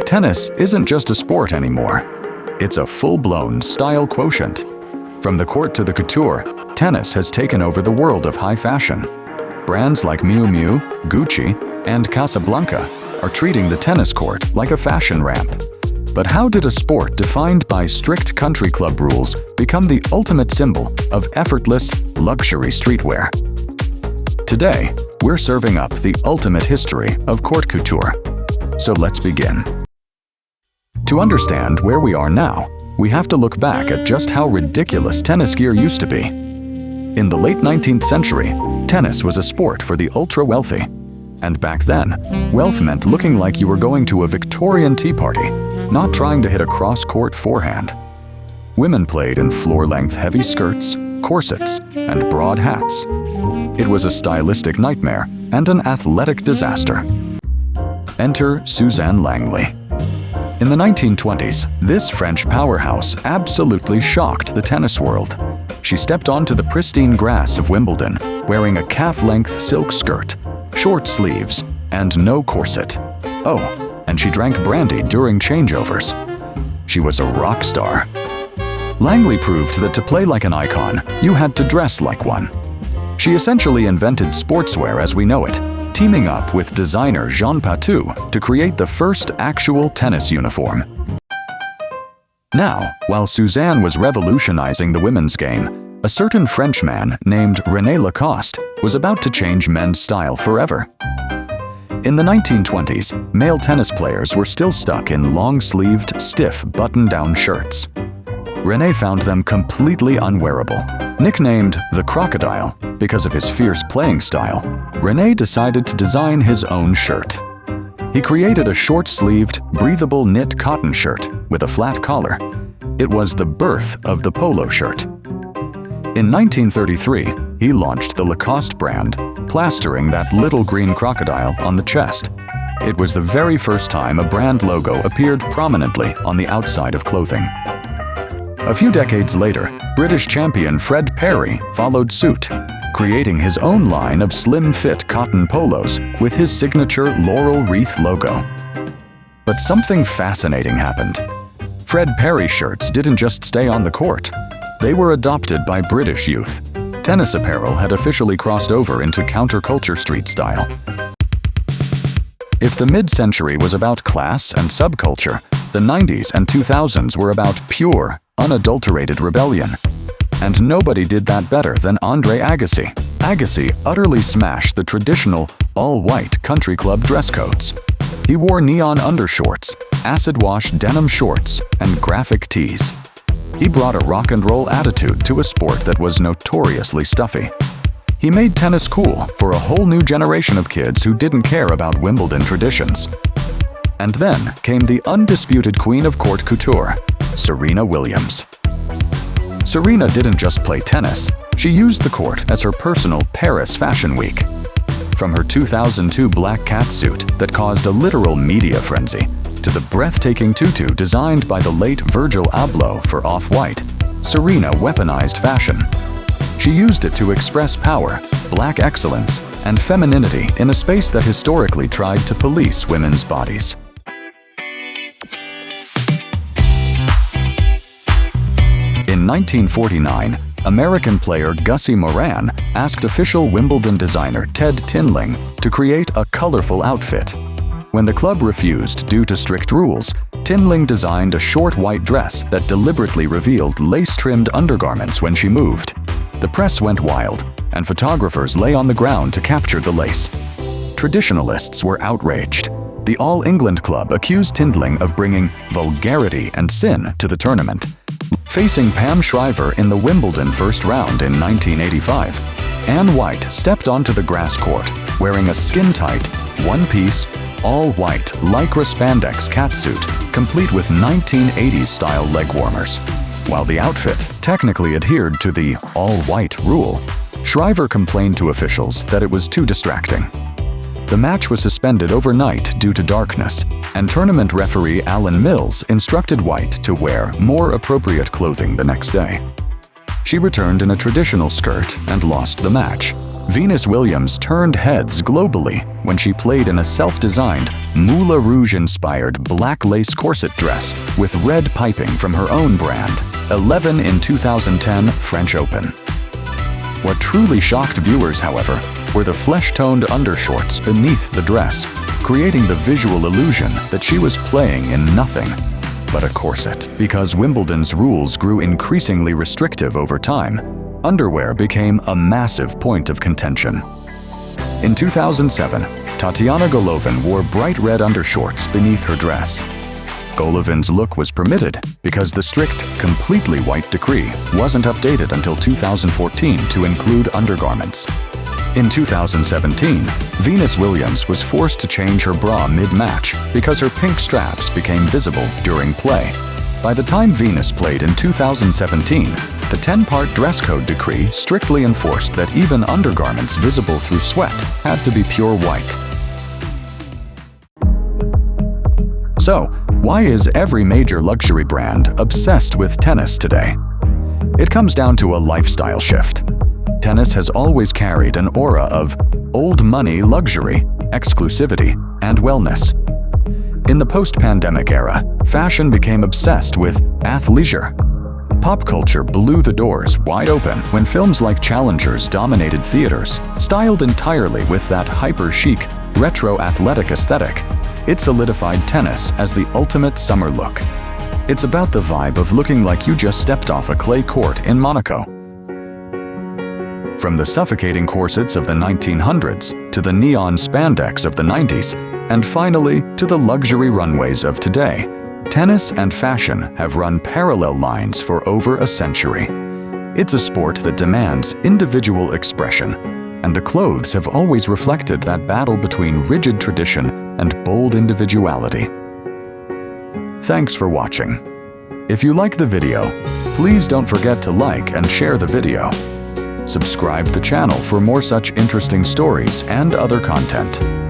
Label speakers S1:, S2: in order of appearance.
S1: Tennis isn't just a sport anymore. It's a full-blown style quotient. From the court to the couture, tennis has taken over the world of high fashion. Brands like Miu Miu, Gucci, and Casablanca are treating the tennis court like a fashion ramp. But how did a sport defined by strict country club rules become the ultimate symbol of effortless, luxury streetwear? Today, we're serving up the ultimate history of court couture. So let's begin. To understand where we are now, we have to look back at just how ridiculous tennis gear used to be. In the late 19th century, tennis was a sport for the ultra-wealthy. And back then, wealth meant looking like you were going to a Victorian tea party, not trying to hit a cross-court forehand. Women played in floor-length heavy skirts, corsets, and broad hats. It was a stylistic nightmare and an athletic disaster. Enter Suzanne Lenglen. In the 1920s, this French powerhouse absolutely shocked the tennis world. She stepped onto the pristine grass of Wimbledon, wearing a calf-length silk skirt, short sleeves, and no corset. Oh, and she drank brandy during changeovers. She was a rock star. Langley proved that to play like an icon, you had to dress like one. She essentially invented sportswear as we know it, teaming up with designer Jean Patou to create the first actual tennis uniform. Now, while Suzanne was revolutionizing the women's game, a certain Frenchman named René Lacoste was about to change men's style forever. In the 1920s, male tennis players were still stuck in long-sleeved, stiff button-down shirts. René found them completely unwearable. Nicknamed the Crocodile because of his fierce playing style, René decided to design his own shirt. He created a short-sleeved, breathable knit cotton shirt with a flat collar. It was the birth of the polo shirt. In 1933, he launched the Lacoste brand, plastering that little green crocodile on the chest. It was the very first time a brand logo appeared prominently on the outside of clothing. A few decades later, British champion Fred Perry followed suit, creating his own line of slim-fit cotton polos with his signature laurel wreath logo. But something fascinating happened. Fred Perry shirts didn't just stay on the court. They were adopted by British youth. Tennis apparel had officially crossed over into counterculture street style. If the mid-century was about class and subculture, the 90s and 2000s were about pure, unadulterated rebellion. And nobody did that better than Agassi. Agassi utterly smashed the traditional, all-white country club dress codes. He wore neon undershorts, acid-wash denim shorts, and graphic tees. He brought a rock and roll attitude to a sport that was notoriously stuffy. He made tennis cool for a whole new generation of kids who didn't care about Wimbledon traditions. And then came the undisputed queen of court couture, Serena Williams. Serena didn't just play tennis, she used the court as her personal Paris Fashion Week. From her 2002 black catsuit that caused a literal media frenzy, to the breathtaking tutu designed by the late Virgil Abloh for Off-White, Serena weaponized fashion. She used it to express power, black excellence, and femininity in a space that historically tried to police women's bodies. In 1949, American player Gussie Moran asked official Wimbledon designer Ted Tinling to create a colorful outfit. When the club refused due to strict rules, Tinling designed a short white dress that deliberately revealed lace-trimmed undergarments when she moved. The press went wild, and photographers lay on the ground to capture the lace. Traditionalists were outraged. The All England Club accused Tinling of bringing vulgarity and sin to the tournament. Facing Pam Shriver in the Wimbledon first round in 1985, Anne White stepped onto the grass court wearing a skin-tight, one-piece, all-white lycra spandex catsuit complete with 1980s-style leg warmers. While the outfit technically adhered to the all-white rule, Shriver complained to officials that it was too distracting. The match was suspended overnight due to darkness, and tournament referee Alan Mills instructed White to wear more appropriate clothing the next day. She returned in a traditional skirt and lost the match. Venus Williams turned heads globally when she played in a self-designed, Moulin Rouge-inspired black lace corset dress with red piping from her own brand, 11 in 2010 French Open. What truly shocked viewers, however, were the flesh-toned undershorts beneath the dress, creating the visual illusion that she was playing in nothing but a corset. Because Wimbledon's rules grew increasingly restrictive over time, underwear became a massive point of contention. In 2007, Tatiana Golovin wore bright red undershorts beneath her dress. Golovin's look was permitted because the strict, completely white decree wasn't updated until 2014 to include undergarments. In 2017, Venus Williams was forced to change her bra mid-match because her pink straps became visible during play. By the time Venus played in 2017, the 10-part dress code decree strictly enforced that even undergarments visible through sweat had to be pure white. So, why is every major luxury brand obsessed with tennis today? It comes down to a lifestyle shift. Tennis has always carried an aura of old money luxury, exclusivity, and wellness. In the post-pandemic era, fashion became obsessed with athleisure. Pop culture blew the doors wide open when films like Challengers dominated theaters, styled entirely with that hyper-chic, retro athletic aesthetic. It solidified tennis as the ultimate summer look. It's about the vibe of looking like you just stepped off a clay court in Monaco. From the suffocating corsets of the 1900s to the neon spandex of the 90s, and finally to the luxury runways of today, tennis and fashion have run parallel lines for over a century. It's a sport that demands individual expression, and the clothes have always reflected that battle between rigid tradition and bold individuality. Thanks for watching. If you like the video, please don't forget to like and share the video. Subscribe to the channel for more such interesting stories and other content.